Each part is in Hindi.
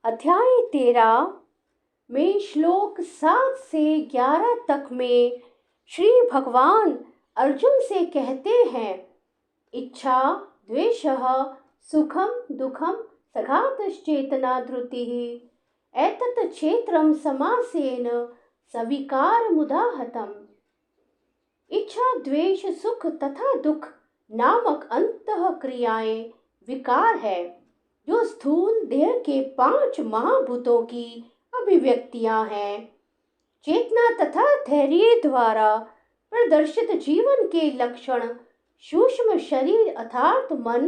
अध्याय 13 में श्लोक 7 से 11 तक में श्री भगवान अर्जुन से कहते हैं, इच्छा द्वेषः सुखम दुखम सघातश्चेतना धृतिः एतत् क्षेत्रम समासेन सविकार मुदाहतम। इच्छा द्वेष सुख तथा दुख नामक अंतः क्रियाएं विकार है जो स्थूल देह के 5 महाभूतों की अभिव्यक्तियां हैं। चेतना तथा धैर्य द्वारा प्रदर्शित जीवन के लक्षण सूक्ष्म शरीर अर्थात मन,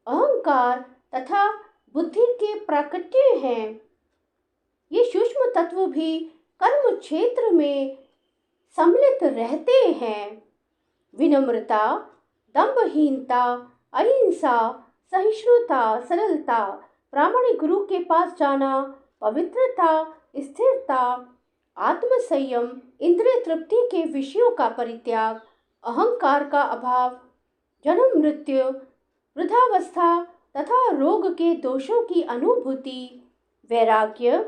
अहंकार तथा बुद्धि के प्राकट्य हैं। ये सूक्ष्म तत्व भी कर्म क्षेत्र में सम्मिलित रहते हैं। विनम्रता, दंभहीनता, अहिंसा, सहिष्णुता, सरलता, प्रामाणिक गुरु के पास जाना, पवित्रता, स्थिरता, आत्मसंयम, इंद्रिय तृप्ति के विषयों का परित्याग, अहंकार का अभाव, जन्म मृत्यु, वृद्धावस्था तथा रोग के दोषों की अनुभूति, वैराग्य,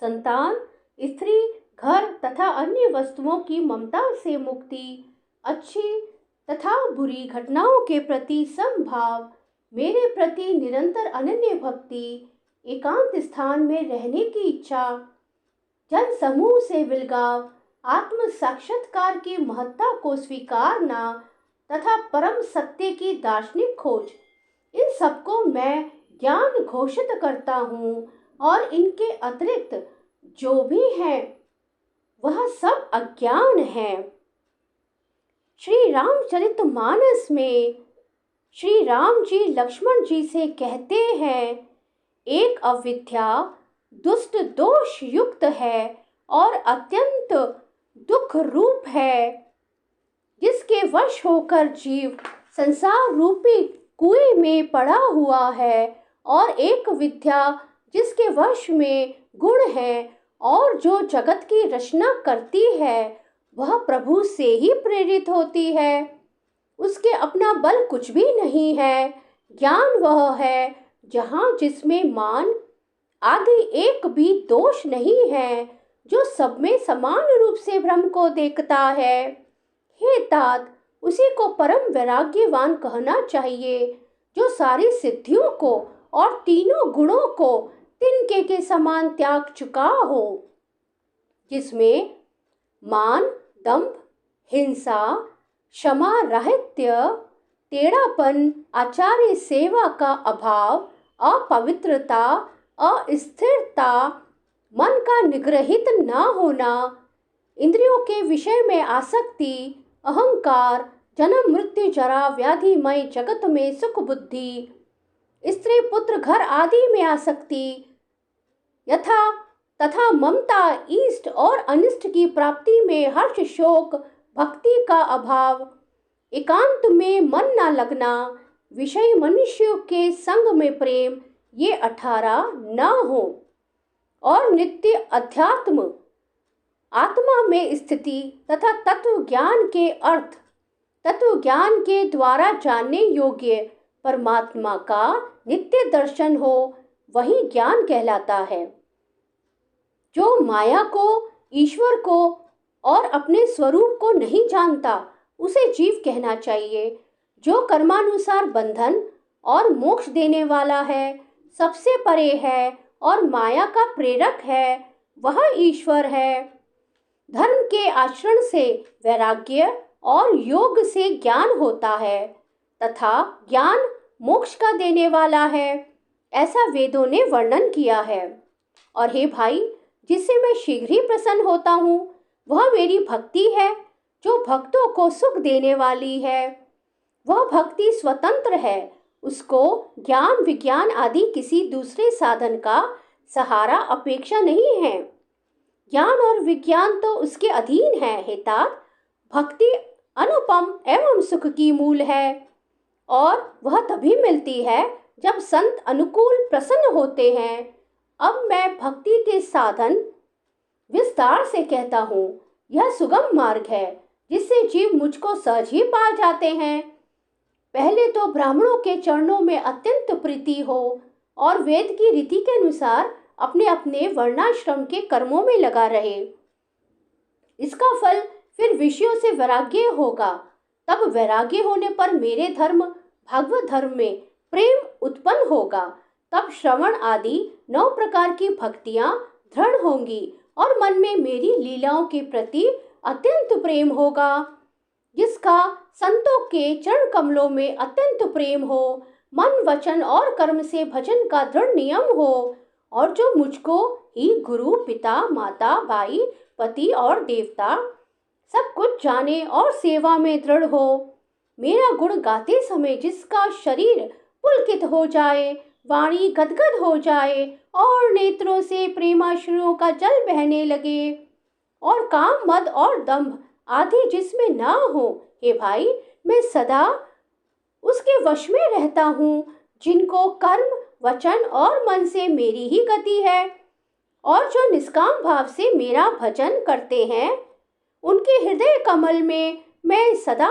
संतान, स्त्री, घर तथा अन्य वस्तुओं की ममता से मुक्ति, अच्छी तथा बुरी घटनाओं के प्रति समभाव, मेरे प्रति निरंतर अनन्य भक्ति, एकांत स्थान में रहने की इच्छा, जन समूह से विलगाव, आत्म साक्षात्कार की महत्ता को स्वीकारना तथा परम सत्य की दार्शनिक खोज, इन सबको मैं ज्ञान घोषित करता हूँ और इनके अतिरिक्त जो भी है वह सब अज्ञान है। श्री रामचरितमानस में श्री राम जी लक्ष्मण जी से कहते हैं, एक अविद्या दुष्ट दोष युक्त है और अत्यंत दुख रूप है, जिसके वश होकर जीव संसार रूपी कुएं में पड़ा हुआ है, और एक विद्या जिसके वश में गुण है और जो जगत की रचना करती है, वह प्रभु से ही प्रेरित होती है। उसके अपना बल कुछ भी नहीं है। ज्ञान वह है जहाँ जिसमें मान आदि एक भी दोष नहीं है, जो सब में समान रूप से ब्रह्म को देखता है। हे तात, उसी को परम वैराग्यवान कहना चाहिए, जो सारी सिद्धियों को और तीनों गुणों को तिनके के समान त्याग चुका हो, जिसमें मान, दंभ, हिंसा, क्षमा राहित्य, टेढ़ापन, आचार्य सेवा का अभाव, अपवित्रता, अस्थिरता, मन का निग्रहित न होना, इंद्रियों के विषय में आसक्ति, अहंकार, जन्म मृत्यु जरा व्याधिमय जगत में सुख बुद्धि, स्त्री पुत्र घर आदि में आसक्ति यथा तथा ममता, इष्ट और अनिष्ट की प्राप्ति में हर्ष शोक, भक्ति का अभाव, एकांत में मन न लगना, विषय मनुष्यों के संग में प्रेम, ये 18 न हो, और नित्य अध्यात्म आत्मा में स्थिति तथा तत्व ज्ञान के अर्थ, तत्व ज्ञान के द्वारा जानने योग्य परमात्मा का नित्य दर्शन हो, वही ज्ञान कहलाता है। जो माया को, ईश्वर को और अपने स्वरूप को नहीं जानता, उसे जीव कहना चाहिए। जो कर्मानुसार बंधन और मोक्ष देने वाला है, सबसे परे है और माया का प्रेरक है, वह ईश्वर है। धर्म के आचरण से वैराग्य और योग से ज्ञान होता है तथा ज्ञान मोक्ष का देने वाला है, ऐसा वेदों ने वर्णन किया है। और हे भाई, जिससे मैं शीघ्र ही प्रसन्न होता हूँ, वह मेरी भक्ति है, जो भक्तों को सुख देने वाली है। वह भक्ति स्वतंत्र है, उसको ज्ञान विज्ञान आदि किसी दूसरे साधन का सहारा अपेक्षा नहीं है। ज्ञान और विज्ञान तो उसके अधीन है। हे तात, भक्ति अनुपम एवं सुख की मूल है, और वह तभी मिलती है जब संत अनुकूल प्रसन्न होते हैं। अब मैं भक्ति के साधन विस्तार से कहता हूँ। यह सुगम मार्ग है जिससे जीव मुझको सहज ही पा जाते हैं। पहले तो ब्राह्मणों के चरणों में अत्यंत प्रीति हो, और वेद की रीति के अनुसार अपने अपने वर्णाश्रम के कर्मों में लगा रहे। इसका फल फिर विषयों से वैराग्य होगा। तब वैराग्य होने पर मेरे धर्म भगवत धर्म में प्रेम उत्पन्न होगा। तब श्रवण आदि 9 प्रकार की भक्तियां दृढ़ होंगी और मन में मेरी लीलाओं के प्रति अत्यंत प्रेम होगा। जिसका संतों के चरण कमलों में अत्यंत प्रेम हो, मन वचन और कर्म से भजन का दृढ़ नियम हो, और जो मुझको ही गुरु पिता माता भाई पति और देवता सब कुछ जाने और सेवा में दृढ़ हो। मेरा गुण गाते समय जिसका शरीर पुलकित हो जाए, वाणी गदगद हो जाए और नेत्रों से प्रेमाश्रुओं का जल बहने लगे, और काम मद और दंभ आदि जिसमें ना हो, हे भाई मैं सदा उसके वश में रहता हूँ। जिनको कर्म वचन और मन से मेरी ही गति है और जो निष्काम भाव से मेरा भजन करते हैं, उनके हृदय कमल में मैं सदा